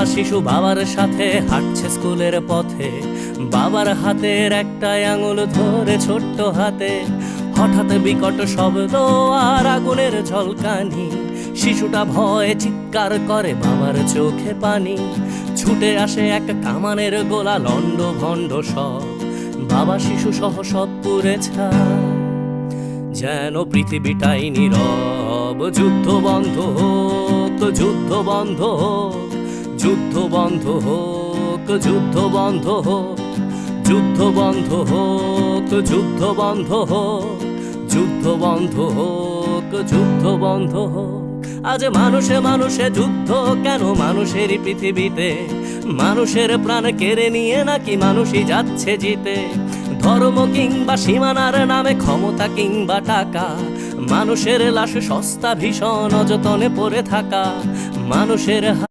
শিশু বাবার সাথে হাঁটছে স্কুলের পথে, বাবার হাতের একটা আঙুল ধরে ছোট্ট হাতে। হঠাৎ বিকট শব্দ আর আগুনের ঝলকানি, শিশুটা ভয়ে চিৎকার করে, বাবার চোখে পানি। ছুটে আসে এক কামানের গোলা, লন্ড ভন্ড সব, বাবা শিশু সহ সব পুড়ে ছাই। যেন পৃথিবীটাই নীরব, যুদ্ধ বন্ধ হোক, যুদ্ধ বন্ধ হোক, যুদ্ধ বন্ধ হোক, যুদ্ধ বন্ধ হোক, যুদ্ধ বন্ধ হোক, যুদ্ধ বন্ধ হোক, যুদ্ধ বন্ধ হোক, যুদ্ধ বন্ধ হোক। আজ মানুষে মানুষে যুদ্ধ কেন মানুষেরই পৃথিবীতে? মানুষের প্রাণ কেড়ে নিয়ে নাকি মানুষই যাচ্ছে জিতে? ধর্ম কিংবা সীমানার নামে, ক্ষমতা কিংবা টাকা, মানুষের লাশ সস্তা ভীষণ অযতনে পড়ে থাকা। মানুষের